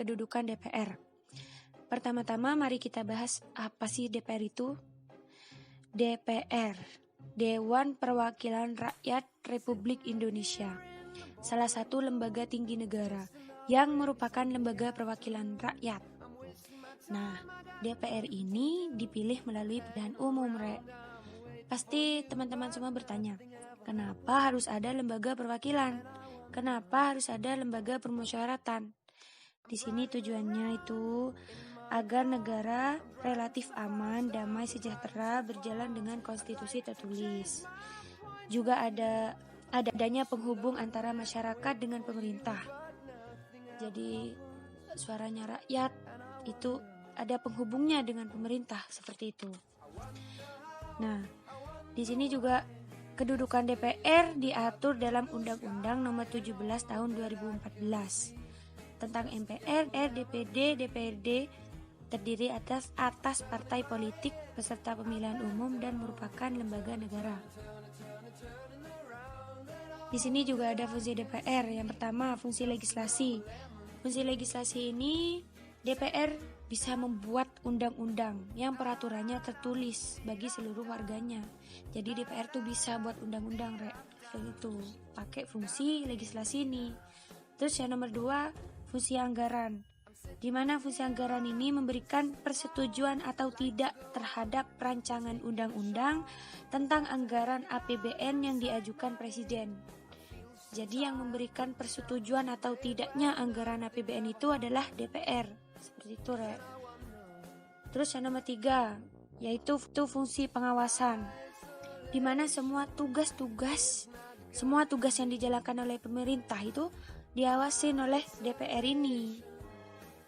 kedudukan DPR. Pertama-tama mari kita bahas apa sih DPR itu? DPR, Dewan Perwakilan Rakyat Republik Indonesia, salah satu lembaga tinggi negara yang merupakan lembaga perwakilan rakyat. Nah, DPR ini dipilih melalui pilihan umum, Pasti teman-teman semua bertanya, kenapa harus ada lembaga perwakilan? Kenapa harus ada lembaga permusyawaratan? Di sini tujuannya itu agar negara relatif aman, damai, sejahtera, berjalan dengan konstitusi tertulis. Juga adanya penghubung antara masyarakat dengan pemerintah. Jadi suaranya rakyat itu ada penghubungnya dengan pemerintah seperti itu. Nah, di sini juga kedudukan DPR diatur dalam Undang-Undang Nomor 17 Tahun 2014 tentang MPR, DPD, DPRD, terdiri atas partai politik peserta pemilihan umum dan merupakan lembaga negara. Di sini juga ada fungsi DPR. Yang pertama, fungsi legislasi. Fungsi legislasi ini DPR bisa membuat undang-undang yang peraturannya tertulis bagi seluruh warganya. Jadi DPR tuh bisa buat undang-undang, itu pakai fungsi legislasi ini. Terus yang nomor 2, fungsi anggaran. Di mana fungsi anggaran ini memberikan persetujuan atau tidak terhadap rancangan undang-undang tentang anggaran APBN yang diajukan Presiden. Jadi yang memberikan persetujuan atau tidaknya anggaran APBN itu adalah DPR. Seperti itu, Terus yang nomor 3, yaitu fungsi pengawasan. Di mana semua tugas yang dijalankan oleh pemerintah itu diawasin oleh DPR ini.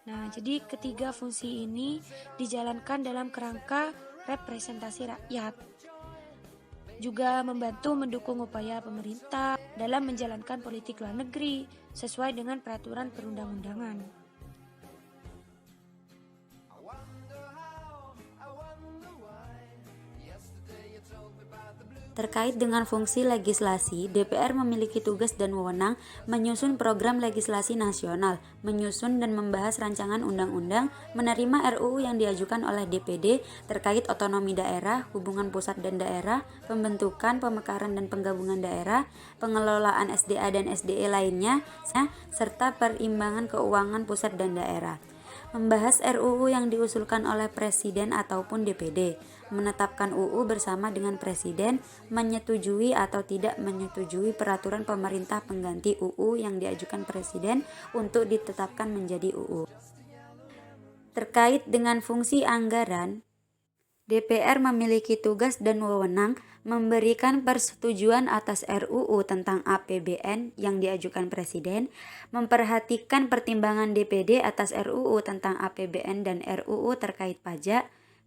Nah, jadi ketiga fungsi ini dijalankan dalam kerangka representasi rakyat. Juga membantu mendukung upaya pemerintah dalam menjalankan politik luar negeri sesuai dengan peraturan perundang-undangan. Terkait dengan fungsi legislasi, DPR memiliki tugas dan wewenang menyusun program legislasi nasional, menyusun dan membahas rancangan undang-undang, menerima RUU yang diajukan oleh DPD terkait otonomi daerah, hubungan pusat dan daerah, pembentukan, pemekaran dan penggabungan daerah, pengelolaan SDA dan SDE lainnya, serta perimbangan keuangan pusat dan daerah. Membahas RUU yang diusulkan oleh Presiden ataupun DPD, menetapkan UU bersama dengan Presiden, menyetujui atau tidak menyetujui peraturan pemerintah pengganti UU yang diajukan Presiden untuk ditetapkan menjadi UU. Terkait dengan fungsi anggaran, DPR memiliki tugas dan wewenang memberikan persetujuan atas RUU tentang APBN yang diajukan Presiden, memperhatikan pertimbangan DPD atas RUU tentang APBN dan RUU terkait pajak,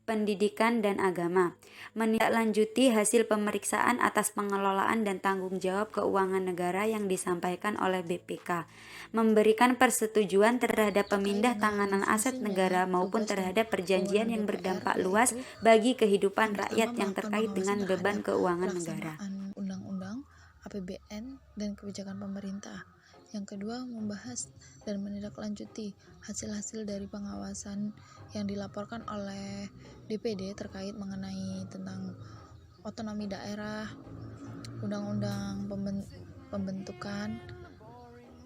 pendidikan dan agama, menindaklanjuti hasil pemeriksaan atas pengelolaan dan tanggung jawab keuangan negara yang disampaikan oleh BPK, memberikan persetujuan terhadap pemindah tanganan aset negara maupun terhadap perjanjian yang berdampak luas bagi kehidupan rakyat yang terkait dengan beban keuangan negara. Undang-undang, APBN, dan kebijakan pemerintah. Yang kedua, membahas dan menindaklanjuti hasil-hasil dari pengawasan yang dilaporkan oleh DPD terkait mengenai tentang otonomi daerah, undang-undang pembentukan,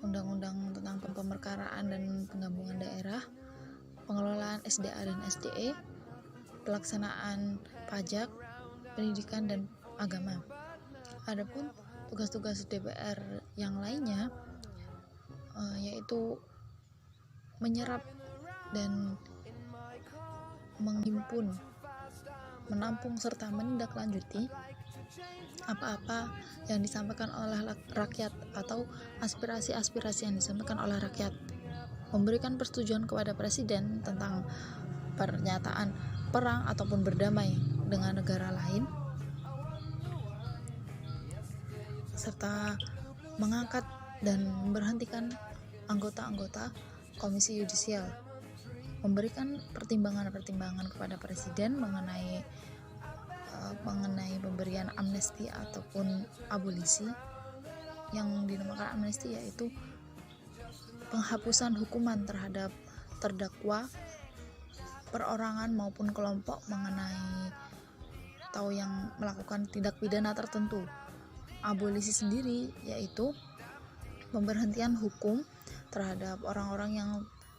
undang-undang tentang pemekaraan dan penggabungan daerah, pengelolaan SDA dan SDE, pelaksanaan pajak, pendidikan dan agama. Adapun tugas-tugas DPR yang lainnya yaitu menyerap dan menghimpun, menampung serta menindaklanjuti apa-apa yang disampaikan oleh rakyat atau aspirasi-aspirasi yang disampaikan oleh rakyat, memberikan persetujuan kepada Presiden tentang pernyataan perang ataupun berdamai dengan negara lain, serta mengangkat dan memberhentikan anggota-anggota Komisi Yudisial, memberikan pertimbangan-pertimbangan kepada Presiden mengenai pemberian amnesti ataupun abolisi. Yang dinamakan amnesti yaitu penghapusan hukuman terhadap terdakwa, perorangan maupun kelompok mengenai atau yang melakukan tindak pidana tertentu. Abolisi sendiri yaitu pemberhentian hukum terhadap orang-orang yang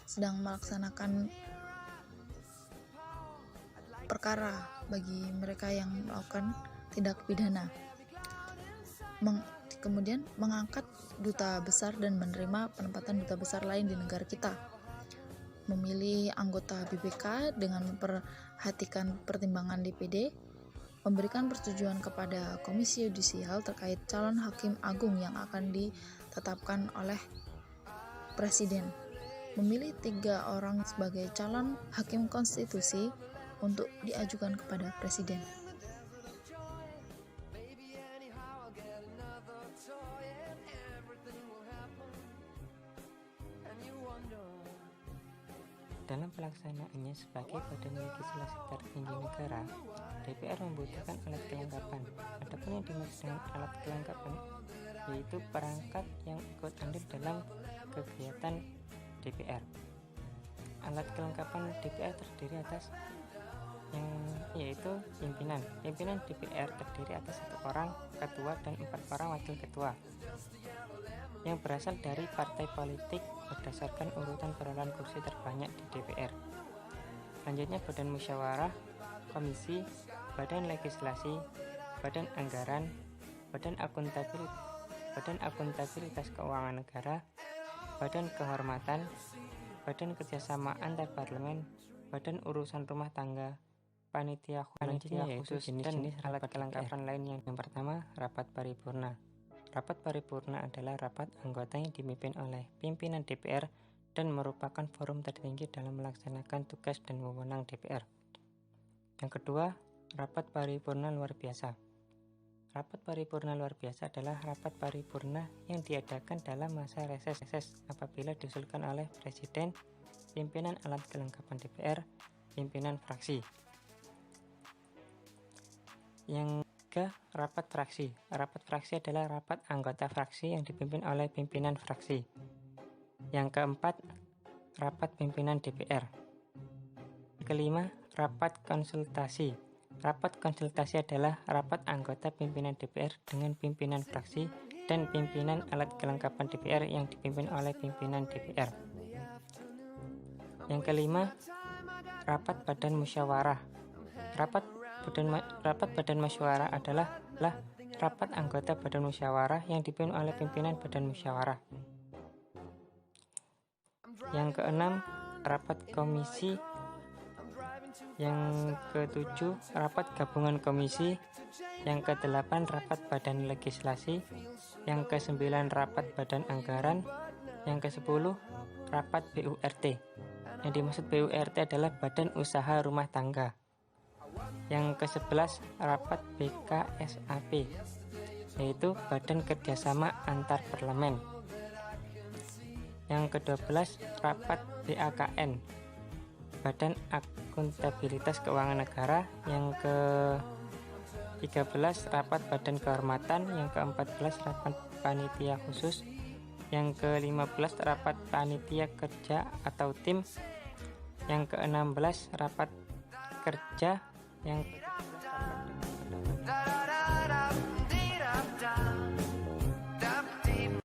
sedang melaksanakan perkara bagi mereka yang melakukan tindak pidana. Kemudian mengangkat duta besar dan menerima penempatan duta besar lain di negara kita. Memilih anggota BPK dengan memperhatikan pertimbangan DPD. Memberikan persetujuan kepada Komisi Yudisial terkait calon hakim agung yang akan ditetapkan oleh Presiden. Memilih 3 orang sebagai calon hakim konstitusi untuk diajukan kepada Presiden. Dalam pelaksanaannya sebagai badan legislasi tertinggi negara, DPR membutuhkan alat kelengkapan. Adapun yang dimaksud dengan alat kelengkapan yaitu perangkat yang ikut andil dalam kegiatan DPR. Alat kelengkapan DPR terdiri atas yaitu pimpinan. Pimpinan DPR terdiri atas 1 orang ketua dan 4 orang wakil ketua yang berasal dari partai politik berdasarkan urutan perolehan kursi terbanyak di DPR. Selanjutnya badan musyawarah, komisi, badan legislasi, badan anggaran, badan akuntabilitas keuangan negara, badan kehormatan, badan kerjasama antar parlemen, badan urusan rumah tangga, panitia khusus dan alat kelengkapan lain. Yang pertama, rapat paripurna. Rapat paripurna adalah rapat anggota yang dipimpin oleh pimpinan DPR dan merupakan forum tertinggi dalam melaksanakan tugas dan wewenang DPR. Yang kedua, rapat paripurna luar biasa. Rapat paripurna luar biasa adalah rapat paripurna yang diadakan dalam masa reses apabila diusulkan oleh Presiden, pimpinan alat kelengkapan DPR, pimpinan fraksi. Yang ketiga, rapat fraksi. Rapat fraksi adalah rapat anggota fraksi yang dipimpin oleh pimpinan fraksi. Yang keempat, rapat pimpinan DPR. Kelima, rapat konsultasi. Rapat konsultasi adalah rapat anggota pimpinan DPR dengan pimpinan fraksi dan pimpinan alat kelengkapan DPR yang dipimpin oleh pimpinan DPR. Yang kelima, rapat badan musyawarah. Rapat badan musyawarah adalah rapat anggota badan musyawarah yang dipimpin oleh pimpinan badan musyawarah. Yang keenam, rapat komisi. Yang ketujuh, rapat gabungan komisi. Yang kedelapan, rapat badan legislasi. Yang kesembilan, rapat badan anggaran. Yang kesepuluh, rapat BURT. Yang dimaksud BURT adalah badan usaha rumah tangga. Yang ke-11, rapat BKSAP, yaitu Badan Kerjasama Antar Parlemen. Yang ke-12, rapat BAKN, Badan Akuntabilitas Keuangan Negara. Yang ke-13, rapat Badan Kehormatan. Yang ke-14, rapat Panitia Khusus. Yang ke-15, rapat Panitia Kerja atau Tim. Yang ke-16, rapat kerja. Yang